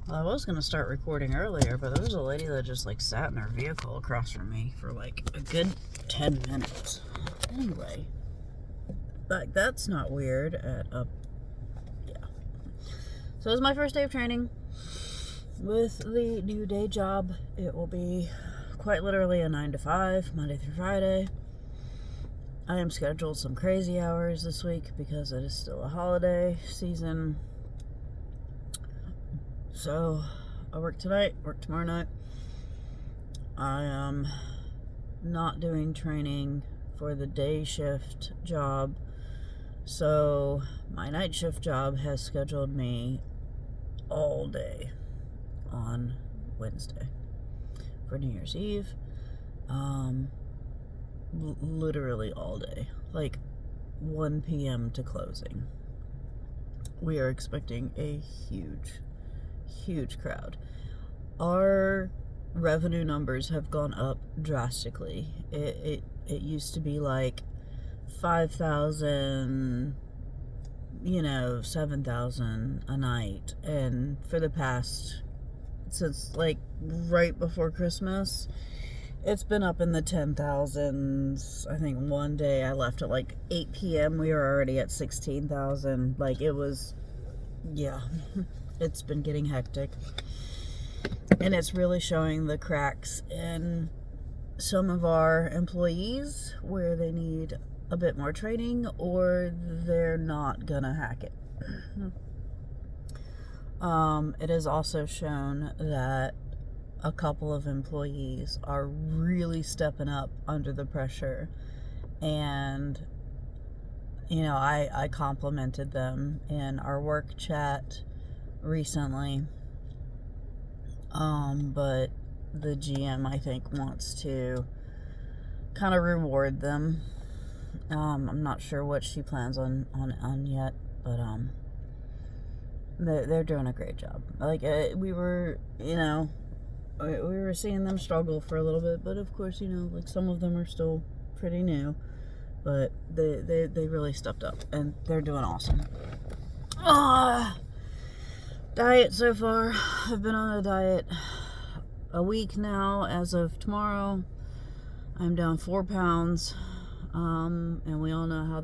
Well, I was gonna start recording earlier, but there was a lady that just like sat in her vehicle across from me for like a good 10 minutes. Anyway, like that's not weird yeah. So it was my first day of training with the new day job. It will be quite literally a 9 to 5, Monday through Friday. I am scheduled some crazy hours this week because it is still a holiday season. So I work tonight, work tomorrow night. I am not doing training for the day shift job. So my night shift job has scheduled me all day on Wednesday for New Year's Eve. Literally all day, like 1 p.m. to closing. We are expecting a huge crowd. Our revenue numbers have gone up drastically. It used to be like 5,000, 7,000 a night, and for the past, since like right before Christmas, it's been up in the 10,000s. I think one day I left at like 8 p.m. We were already at 16,000. Like it was, yeah, it's been getting hectic. And it's really showing the cracks in some of our employees where they need a bit more training or they're not gonna hack it. It has also shown that a couple of employees are really stepping up under the pressure, and I complimented them in our work chat recently, but the GM, I think, wants to kind of reward them. I'm not sure what she plans on yet, but they're doing a great job. Like we were seeing them struggle for a little bit, but of course, like some of them are still pretty new, but they really stepped up and they're doing awesome. Diet so far. I've been on a diet a week now. As of tomorrow, I'm down 4 pounds. And we all know how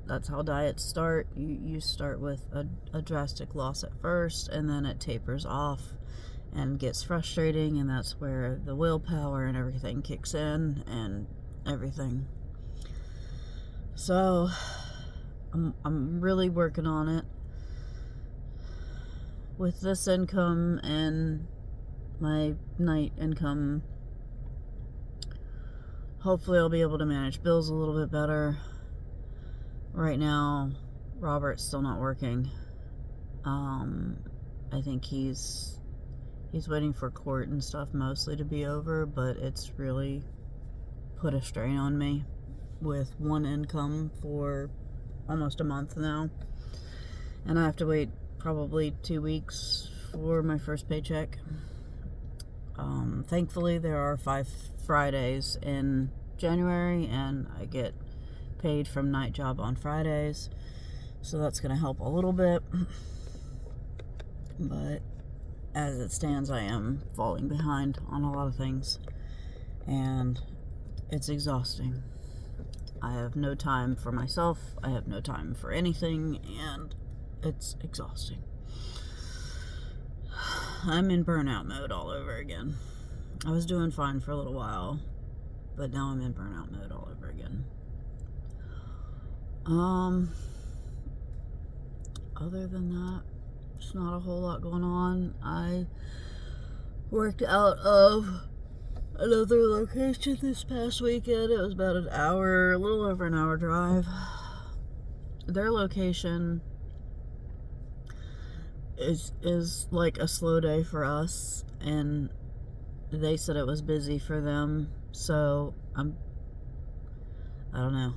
that's how diets start. You start with a drastic loss at first, and then it tapers off and gets frustrating, and that's where the willpower and everything kicks in and everything. So I'm really working on it. With this income and my night income, hopefully I'll be able to manage bills a little bit better. Right now, Robert's still not working. I think he's waiting for court and stuff mostly to be over, but it's really put a strain on me with one income for almost a month now. And I have to wait probably 2 weeks for my first paycheck. Thankfully, there are 5 Fridays in January, and I get paid from night job on Fridays, so that's going to help a little bit. But as it stands, I am falling behind on a lot of things, and it's exhausting. I have no time for myself. I have no time for anything, and it's exhausting. I'm in burnout mode all over again. I was doing fine for a little while, but now I'm in burnout mode all over again. Other than that, there's not a whole lot going on. I worked out of another location this past weekend. It was about a little over an hour drive. Their location is like a slow day for us, and they said it was busy for them, so I don't know.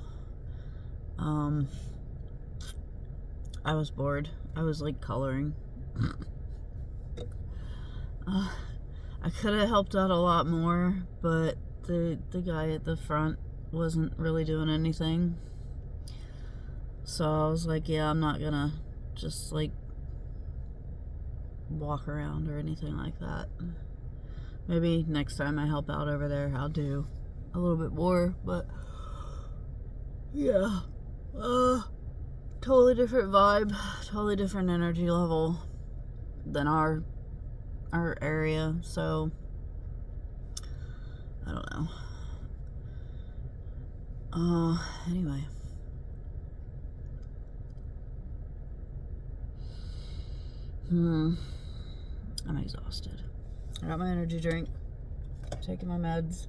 I was bored. I was like coloring. I could have helped out a lot more, but the guy at the front wasn't really doing anything. So I was like, yeah, I'm not gonna just like walk around or anything like that. Maybe next time I help out over there, I'll do a little bit more, but yeah, totally different vibe, totally different energy level than our area, so I don't know. Anyway. I'm exhausted. I got my energy drink, taking my meds.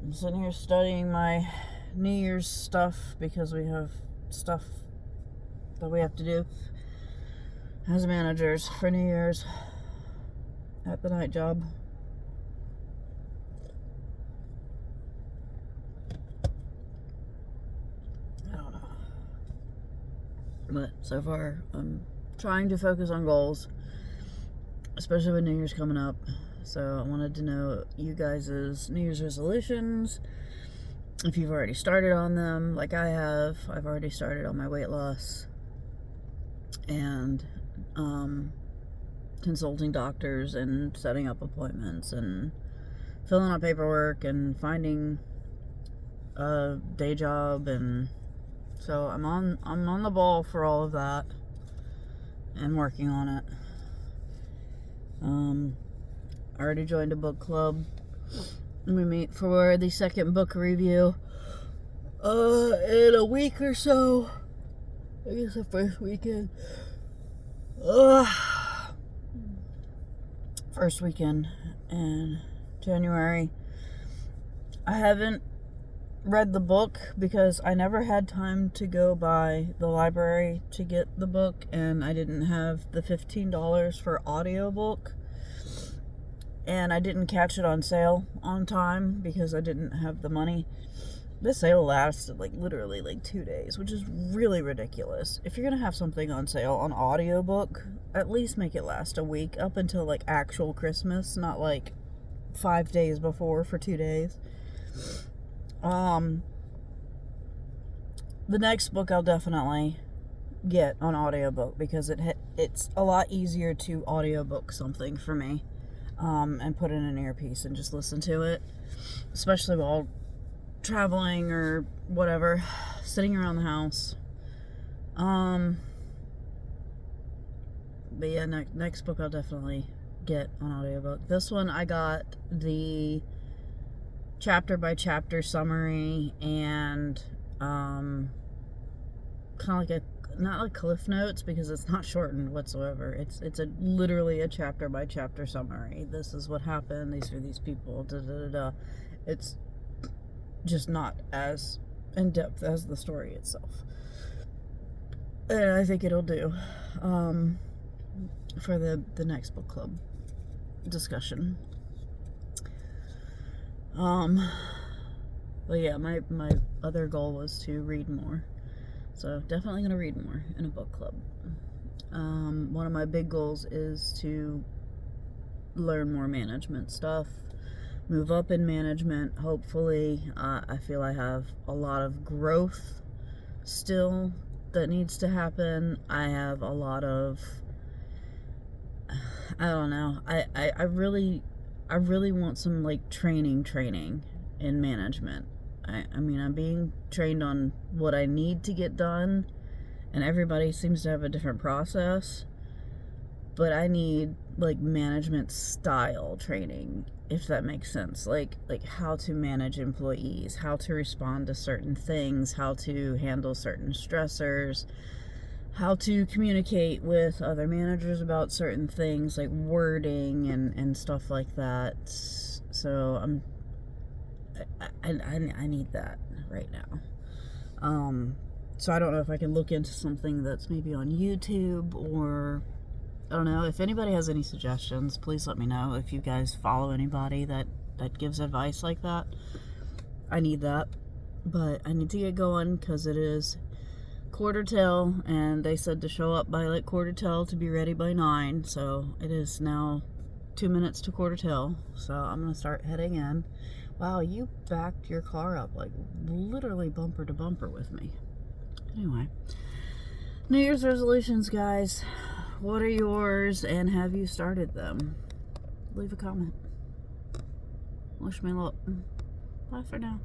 I'm sitting here studying my New Year's stuff because we have stuff that we have to do as managers for New Year's at the night job. I don't know. But so far, I'm trying to focus on goals, especially with New Year's coming up. So I wanted to know you guys' New Year's resolutions, if you've already started on them like I have. I've already started on my weight loss and consulting doctors and setting up appointments and filling out paperwork and finding a day job, and so I'm on the ball for all of that and working on it. I already joined a book club. We meet for the second book review in a week or so. I guess the first weekend. First weekend in January. I haven't read the book because I never had time to go by the library to get the book, and I didn't have the $15 for audiobook, and I didn't catch it on sale on time because I didn't have the money. This sale lasted literally 2 days, which is really ridiculous. If you're gonna have something on sale on audiobook, at least make it last a week up until actual Christmas, not 5 days before for 2 days. The next book I'll definitely get on audiobook because it's a lot easier to audiobook something for me, and put in an earpiece and just listen to it, especially while traveling or whatever, sitting around the house. But yeah, next book I'll definitely get on audiobook. This one I got the chapter by chapter summary and kind of not like Cliff Notes because it's not shortened whatsoever. It's literally a chapter by chapter summary. This is what happened. These are these people. Da da da da. It's just not as in depth as the story itself, and I think it'll do for the next book club discussion. But yeah, my other goal was to read more. So definitely going to read more in a book club. One of my big goals is to learn more management stuff, move up in management. Hopefully, I feel I have a lot of growth still that needs to happen. I have a lot of, I don't know. I really want some training in management. I mean, I'm being trained on what I need to get done, and everybody seems to have a different process, but I need management style training, if that makes sense. Like how to manage employees, how to respond to certain things, how to handle certain stressors, how to communicate with other managers about certain things, like wording and stuff like that. So I need that right now. So I don't know if I can look into something that's maybe on YouTube, or I don't know. If anybody has any suggestions, please let me know. If you guys follow anybody that gives advice like that, I need that. But I need to get going because it is quarter till, and they said to show up by quarter till to be ready by 9. So it is now 2 minutes to quarter till. So I'm gonna start heading in. Wow, you backed your car up literally bumper to bumper with me. Anyway, New Year's resolutions, guys. What are yours, and have you started them? Leave a comment. Wish me luck. Bye for now.